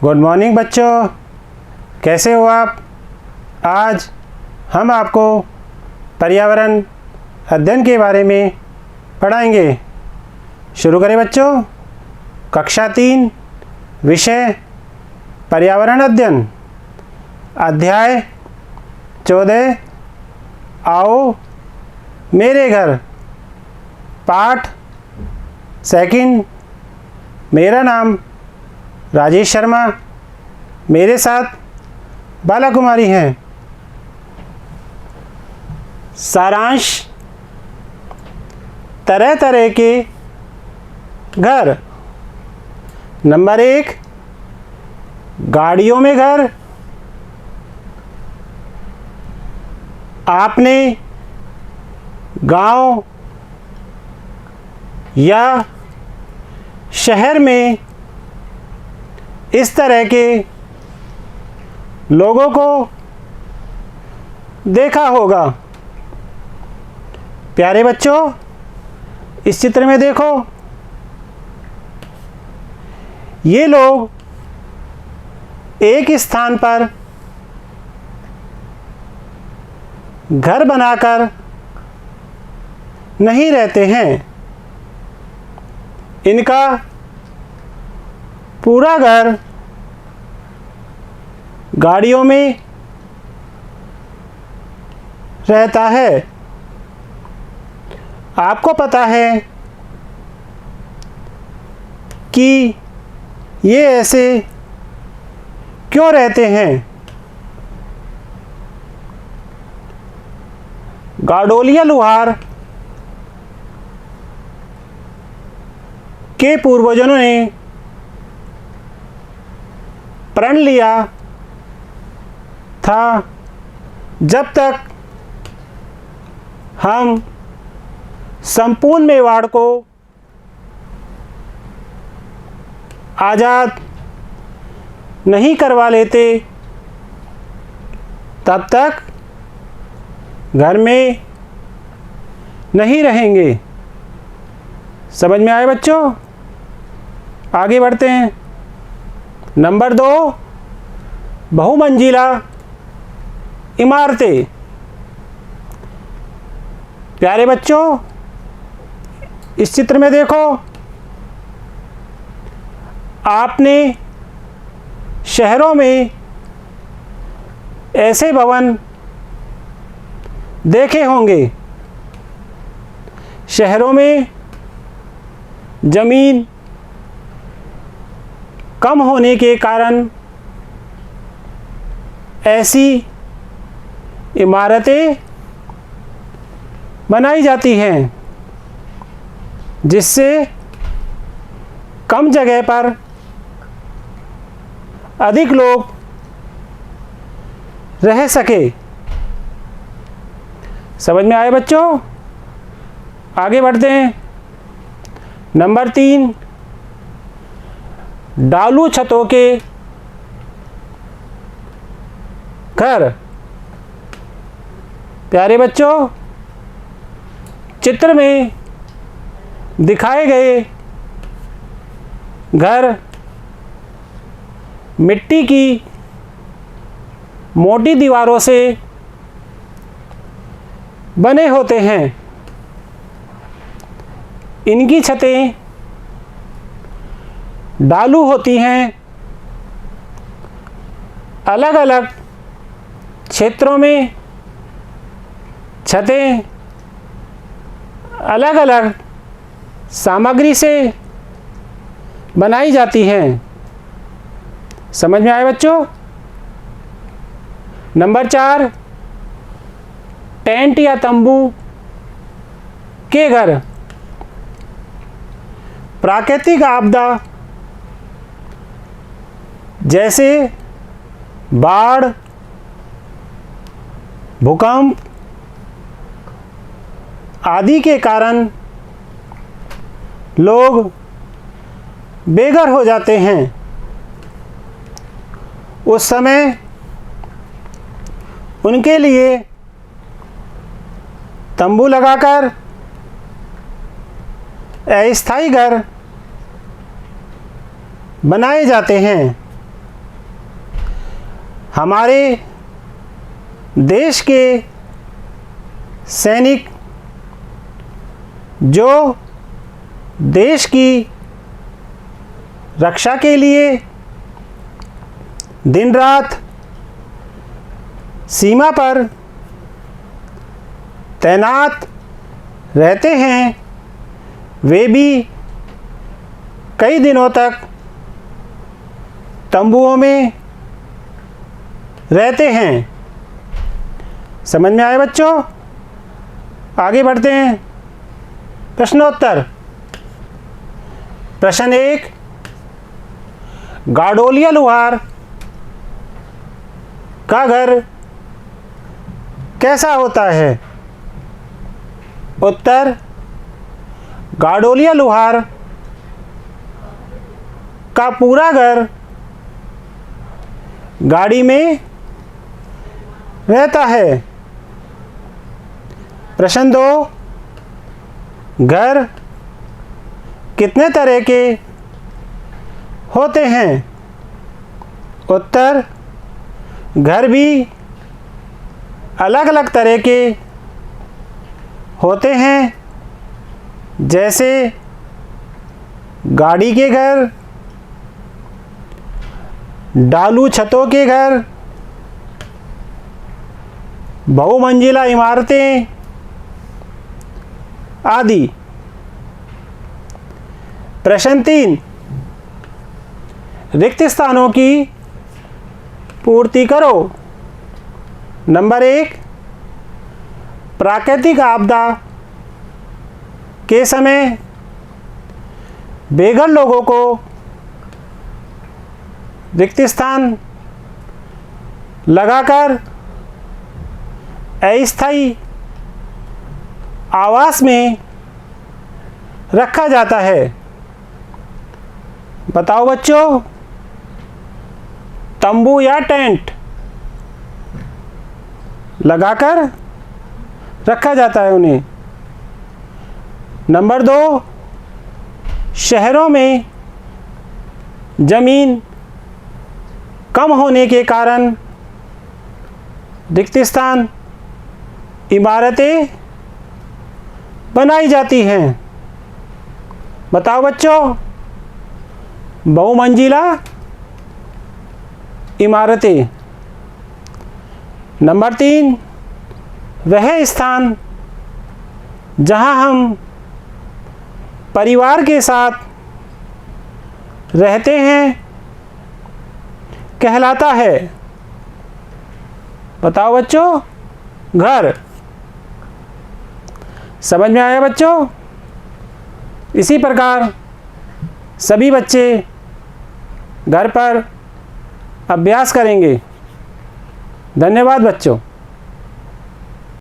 Good morning बच्चों, कैसे हो आप। आज हम आपको पर्यावरण अध्ययन के बारे में पढ़ाएंगे। शुरू करें बच्चों। कक्षा 3 विषय पर्यावरण अध्ययन, अध्याय 14 आओ मेरे घर, पाठ 2। मेरा नाम राजेश शर्मा, मेरे साथ बाला कुमारी हैं। सारांश, तरह तरह के घर। नंबर 1, गाड़ियों में घर। आपने गांव या शहर में इस तरह के लोगों को देखा होगा। प्यारे बच्चों, इस चित्र में देखो, ये लोग एक स्थान पर घर बनाकर नहीं रहते हैं। इनका पूरा घर गाड़ियों में रहता है। आपको पता है कि ये ऐसे क्यों रहते हैं? गाडोलिया लुहार के पूर्वजों ने प्रण लिया था, जब तक हम संपूर्ण मेवाड़ को आज़ाद नहीं करवा लेते, तब तक घर में नहीं रहेंगे। समझ में आए बच्चों? आगे बढ़ते हैं। नंबर 2, बहुमंजिला इमारतें। प्यारे बच्चों, इस चित्र में देखो, आपने शहरों में ऐसे भवन देखे होंगे। शहरों में ज़मीन कम होने के कारण ऐसी इमारतें बनाई जाती हैं, जिससे कम जगह पर अधिक लोग रह सके। समझ में आए बच्चों? आगे बढ़ते हैं। नंबर 3, डालू छतों के घर। प्यारे बच्चों, चित्र में दिखाए गए घर मिट्टी की मोटी दीवारों से बने होते हैं। इनकी छतें ढालू होती हैं। अलग अलग क्षेत्रों में छतें अलग अलग सामग्री से बनाई जाती हैं। समझ में आए बच्चों? नंबर 4, टेंट या तंबू के घर। प्राकृतिक आपदा जैसे बाढ़, भूकंप आदि के कारण लोग बेघर हो जाते हैं। उस समय उनके लिए तंबू लगाकर अस्थायी घर बनाए जाते हैं। हमारे देश के सैनिक जो देश की रक्षा के लिए दिन रात सीमा पर तैनात रहते हैं, वे भी कई दिनों तक तंबुओं में रहते हैं। समझ में आए बच्चों? आगे बढ़ते हैं। प्रश्नोत्तर। प्रश्न 1, गाडोलिया लुहार का घर कैसा होता है? उत्तर, गाडोलिया लुहार का पूरा घर गाड़ी में रहता है। प्रश्न 2, घर कितने तरह के होते हैं? उत्तर, घर भी अलग अलग तरह के होते हैं, जैसे गाड़ी के घर, डालू छतों के घर, बहुमंजिला इमारतें आदि। प्रश्न 3, रिक्त स्थानों की पूर्ति करो। नंबर 1, प्राकृतिक आपदा के समय बेघर लोगों को रिक्त स्थान लगाकर अस्थायी आवास में रखा जाता है। बताओ बच्चों, तंबू या टेंट लगाकर रखा जाता है उन्हें। नंबर 2, शहरों में जमीन कम होने के कारण रिक्त स्थान इमारतें बनाई जाती हैं। बताओ बच्चों, बहुमंजिला इमारतें। नंबर 3, वह स्थान जहां हम परिवार के साथ रहते हैं कहलाता है। बताओ बच्चों, घर। समझ में आया बच्चों? इसी प्रकार सभी बच्चे घर पर अभ्यास करेंगे। धन्यवाद बच्चों।